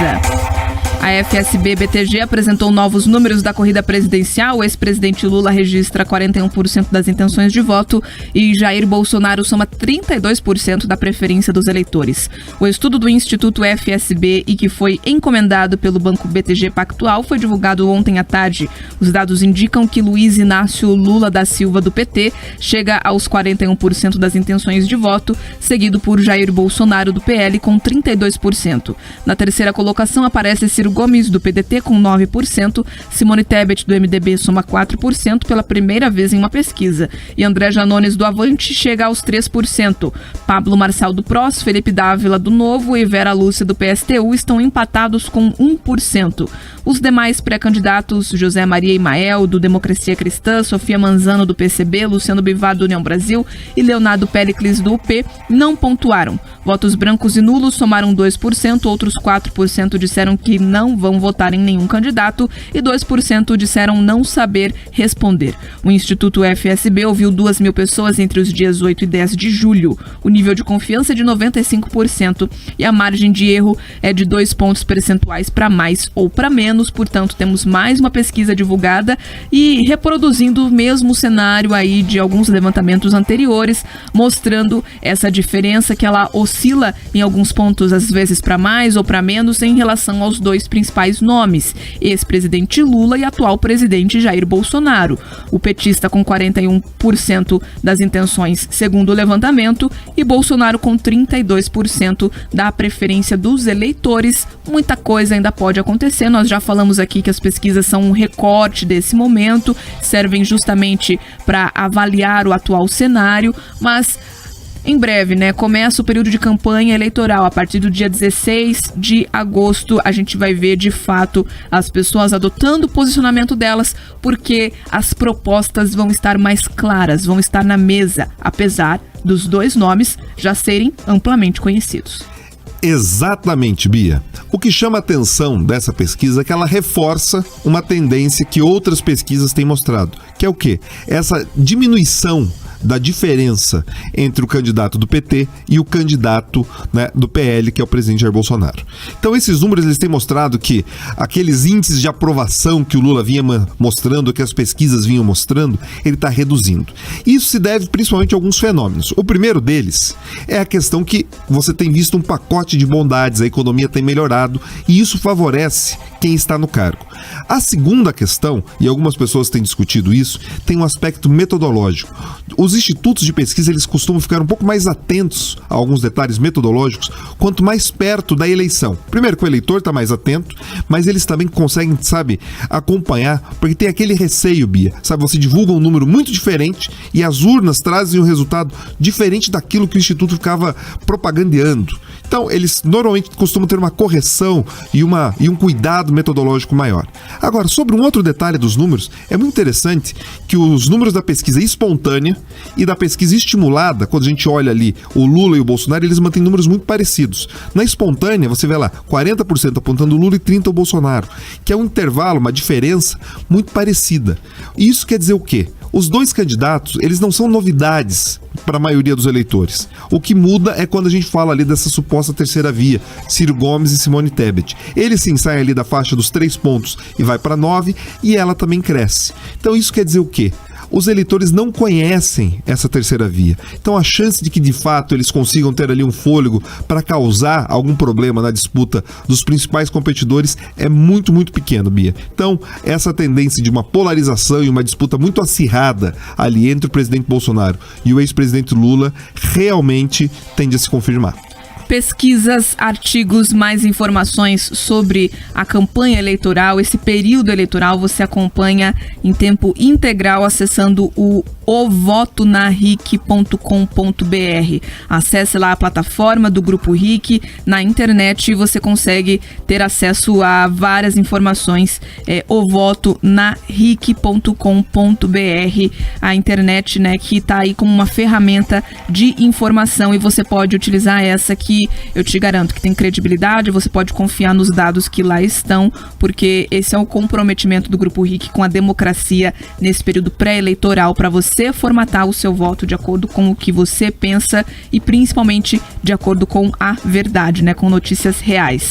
pesquisa. A FSB-BTG apresentou novos números da corrida presidencial. O ex-presidente Lula registra 41% das intenções de voto e Jair Bolsonaro soma 32% da preferência dos eleitores. O estudo do Instituto FSB e que foi encomendado pelo Banco BTG Pactual foi divulgado ontem à tarde. Os dados indicam que Luiz Inácio Lula da Silva, do PT, chega aos 41% das intenções de voto, seguido por Jair Bolsonaro, do PL, com 32%. Na terceira colocação aparece Ciro Gomes, do PDT, com 9%, Simone Tebet, do MDB, soma 4% pela primeira vez em uma pesquisa, e André Janones, do Avante, chega aos 3%. Pablo Marçal, do PROS, Felipe Dávila, do Novo e Vera Lúcia, do PSTU, estão empatados com 1%. Os demais pré-candidatos, José Maria Imael, do Democracia Cristã, Sofia Manzano, do PCB, Luciano Bivar, do União Brasil e Leonardo Péricles, do UP, não pontuaram. Votos brancos e nulos somaram 2%, outros 4% disseram que não vão votar em nenhum candidato e 2% disseram não saber responder. O Instituto FSB ouviu 2.000 pessoas entre os dias 8 e 10 de julho. O nível de confiança é de 95% e a margem de erro é de 2 pontos percentuais para mais ou para menos. Portanto, temos mais uma pesquisa divulgada e reproduzindo o mesmo cenário aí de alguns levantamentos anteriores, mostrando essa diferença que ela oscila em alguns pontos, às vezes para mais ou para menos, em relação aos dois principais nomes, ex-presidente Lula e atual presidente Jair Bolsonaro. O petista com 41% das intenções, segundo o levantamento, e Bolsonaro com 32% da preferência dos eleitores. Muita coisa ainda pode acontecer. Nós já falamos aqui que as pesquisas são um recorte desse momento, servem justamente para avaliar o atual cenário, mas em breve, começa o período de campanha eleitoral. A partir do dia 16 de agosto, a gente vai ver, de fato, as pessoas adotando o posicionamento delas, porque as propostas vão estar mais claras, vão estar na mesa, apesar dos dois nomes já serem amplamente conhecidos. Exatamente, Bia. O que chama a atenção dessa pesquisa é que ela reforça uma tendência que outras pesquisas têm mostrado, que é o quê? Essa diminuição da diferença entre o candidato do PT e o candidato do PL, que é o presidente Jair Bolsonaro. Então esses números eles têm mostrado que aqueles índices de aprovação que o Lula vinha mostrando, que as pesquisas vinham mostrando, ele está reduzindo. Isso se deve principalmente a alguns fenômenos. O primeiro deles é a questão que você tem visto um pacote de bondades, a economia tem melhorado e isso favorece quem está no cargo. A segunda questão, e algumas pessoas têm discutido isso, tem um aspecto metodológico. Os institutos de pesquisa eles costumam ficar um pouco mais atentos a alguns detalhes metodológicos quanto mais perto da eleição. Primeiro que o eleitor está mais atento, mas eles também conseguem, acompanhar, porque tem aquele receio, Bia. Você divulga um número muito diferente e as urnas trazem um resultado diferente daquilo que o instituto ficava propagandeando. Então, eles normalmente costumam ter uma correção e um cuidado metodológico maior. Agora, sobre um outro detalhe dos números, é muito interessante que os números da pesquisa espontânea e da pesquisa estimulada, quando a gente olha ali o Lula e o Bolsonaro, eles mantêm números muito parecidos. Na espontânea, você vê lá 40% apontando o Lula e 30% o Bolsonaro, que é um intervalo, uma diferença muito parecida. E isso quer dizer o quê? Os dois candidatos, eles não são novidades para a maioria dos eleitores. O que muda é quando a gente fala ali dessa suposta terceira via, Ciro Gomes e Simone Tebet. Eles sim saem ali da faixa dos 3 pontos e vai para 9 e ela também cresce. Então isso quer dizer o quê? Os eleitores não conhecem essa terceira via. Então a chance de que de fato eles consigam ter ali um fôlego para causar algum problema na disputa dos principais competidores é muito, muito pequeno, Bia. Então essa tendência de uma polarização e uma disputa muito acirrada ali entre o presidente Bolsonaro e o ex-presidente Lula realmente tende a se confirmar. Pesquisas, artigos, mais informações sobre a campanha eleitoral, esse período eleitoral, você acompanha em tempo integral acessando o ovotonaric.com.br. Acesse lá a plataforma do Grupo RIC na internet e você consegue ter acesso a várias informações. ovotonaric.com.br, a internet, que está aí como uma ferramenta de informação e você pode utilizar essa que eu te garanto que tem credibilidade, você pode confiar nos dados que lá estão, porque esse é o comprometimento do Grupo RIC com a democracia nesse período pré-eleitoral, para você formatar o seu voto de acordo com o que você pensa e principalmente de acordo com a verdade, com notícias reais.